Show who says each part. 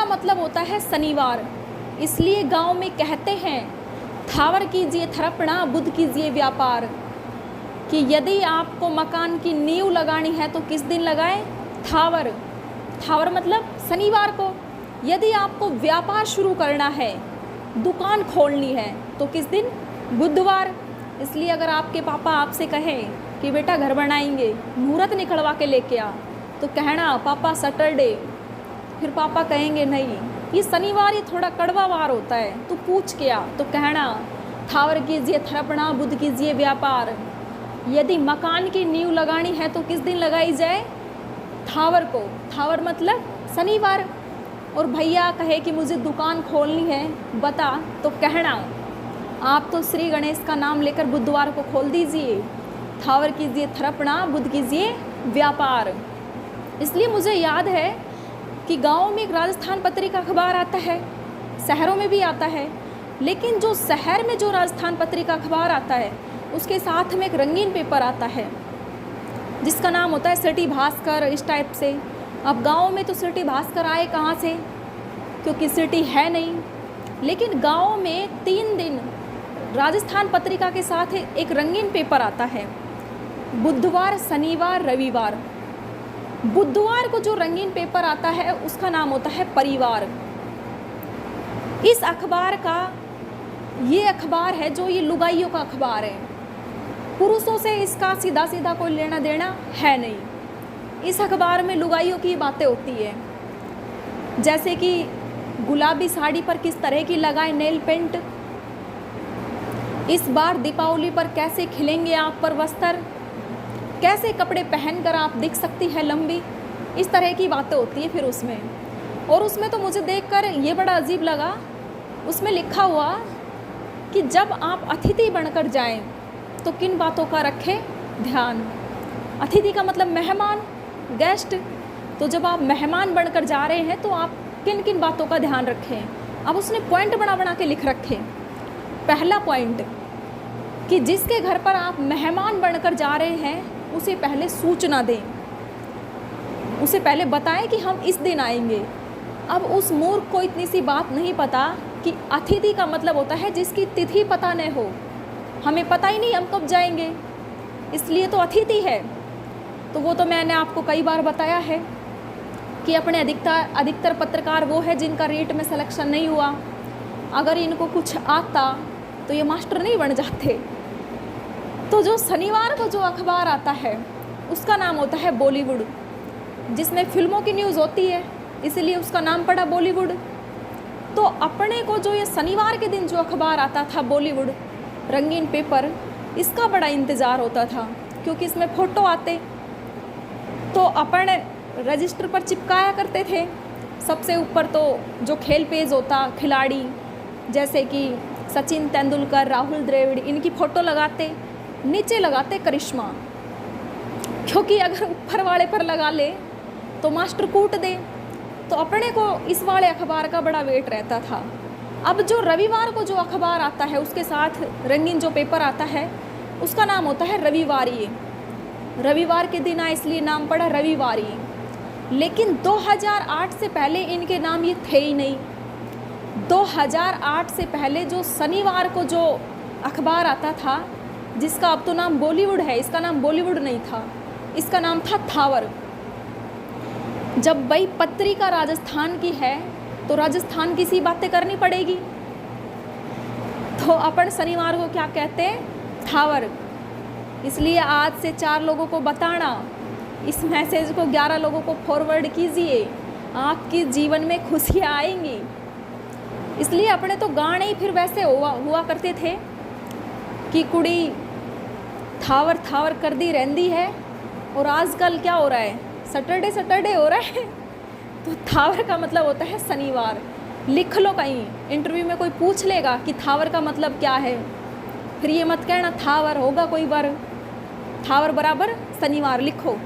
Speaker 1: मतलब होता है शनिवार। इसलिए गांव में कहते हैं थावर कीजिए थरपना, बुध कीजिए व्यापार। कि यदि आपको मकान की नींव लगानी है तो किस दिन लगाएं? थावर। थावर मतलब शनिवार को। यदि आपको व्यापार शुरू करना है, दुकान खोलनी है, तो किस दिन? बुधवार। इसलिए अगर आपके पापा आपसे कहें कि बेटा घर बनाएंगे, मुहूर्त निकलवा के लेके आ, तो कहना पापा सैटरडे। फिर पापा कहेंगे नहीं, ये शनिवार ही थोड़ा कड़वा वार होता है, तू पूछ के आ, तो कहना थावर कीजिए थरपना, बुध कीजिए व्यापार। यदि मकान की नींव लगानी है तो किस दिन लगाई जाए? थावर को। थावर मतलब शनिवार। और भैया कहे कि मुझे दुकान खोलनी है, बता, तो कहना आप तो श्री गणेश का नाम लेकर बुधवार को खोल दीजिए। थावर कीजिए थरपना, बुध कीजिए व्यापार। इसलिए मुझे याद है कि गाँव में एक राजस्थान पत्रिका अखबार आता है, शहरों में भी आता है, लेकिन जो शहर में जो राजस्थान पत्रिका अखबार आता है उसके साथ में एक रंगीन पेपर आता है जिसका नाम होता है सिटी भास्कर, इस टाइप से। अब गाँव में तो सिटी भास्कर आए कहाँ से, क्योंकि सिटी है नहीं। लेकिन गाँव में 3 दिन राजस्थान पत्रिका के साथ एक रंगीन पेपर आता है, बुधवार, शनिवार, रविवार। बुधवार को जो रंगीन पेपर आता है उसका नाम होता है परिवार। इस अखबार का, ये अखबार है जो ये लुगाइयों का अखबार है, पुरुषों से इसका सीधा सीधा कोई लेना देना है नहीं। इस अखबार में लुगाइयों की बातें होती है, जैसे कि गुलाबी साड़ी पर किस तरह की लगाए नेल पेंट, इस बार दीपावली पर कैसे खिलेंगे आप पर वस्त्र, कैसे कपड़े पहनकर आप दिख सकती है लंबी, इस तरह की बातें होती है फिर उसमें। और उसमें तो मुझे देखकर ये बड़ा अजीब लगा, उसमें लिखा हुआ कि जब आप अतिथि बनकर जाएं तो किन बातों का रखें ध्यान। अतिथि का मतलब मेहमान, गेस्ट। तो जब आप मेहमान बनकर जा रहे हैं तो आप किन किन बातों का ध्यान रखें। अब उसने पॉइंट बना बना के लिख रखे। पहला पॉइंट कि जिसके घर पर आप मेहमान बनकर जा रहे हैं उसे पहले सूचना दें, उसे पहले बताएं कि हम इस दिन आएंगे। अब उस मूर्ख को इतनी सी बात नहीं पता कि अतिथि का मतलब होता है जिसकी तिथि पता न हो, हमें पता ही नहीं हम कब जाएंगे, इसलिए तो अतिथि है। तो वो तो मैंने आपको कई बार बताया है कि अपने अधिकतर पत्रकार वो है जिनका रेट में सिलेक्शन नहीं हुआ। अगर इनको कुछ आता तो ये मास्टर नहीं बन जाते। तो जो शनिवार को जो अखबार आता है उसका नाम होता है बॉलीवुड, जिसमें फिल्मों की न्यूज़ होती है, इसीलिए उसका नाम पड़ा बॉलीवुड। तो अपने को जो ये शनिवार के दिन जो अखबार आता था बॉलीवुड, रंगीन पेपर, इसका बड़ा इंतज़ार होता था क्योंकि इसमें फ़ोटो आते। तो अपन रजिस्टर पर चिपकाया करते थे। सबसे ऊपर तो जो खेल पेज होता, खिलाड़ी जैसे कि सचिन तेंदुलकर, राहुल द्रविड़, इनकी फ़ोटो लगाते, नीचे लगाते करिश्मा, क्योंकि अगर ऊपर वाले पर लगा ले तो मास्टर कूट दे। तो अपने को इस वाले अखबार का बड़ा वेट रहता था। अब जो रविवार को जो अखबार आता है उसके साथ रंगीन जो पेपर आता है उसका नाम होता है रविवारी। रविवार के दिन आए इसलिए नाम पड़ा रविवारी। लेकिन 2008 से पहले इनके नाम ये थे ही नहीं। 2008 से पहले जो शनिवार को जो अखबार आता था, जिसका अब तो नाम बॉलीवुड है, इसका नाम बॉलीवुड नहीं था, इसका नाम था थावर। जब भाई पत्रिका राजस्थान की है तो राजस्थान की सी बातें करनी पड़ेगी। तो अपन शनिवार को क्या कहते हैं? थावर। इसलिए आज से 4 लोगों को बताना, इस मैसेज को 11 लोगों को फॉरवर्ड कीजिए, आपके जीवन में खुशियाँ आएंगी। इसलिए अपने तो गाने ही फिर वैसे हुआ करते थे कि कुड़ी थावर थावर कर दी रहंदी है। और आजकल क्या हो रहा है? सैटरडे हो रहा है। तो थावर का मतलब होता है शनिवार। लिख लो, कहीं इंटरव्यू में कोई पूछ लेगा कि थावर का मतलब क्या है, फिर ये मत कहना थावर होगा कोई बार, थावर बराबर शनिवार लिखो।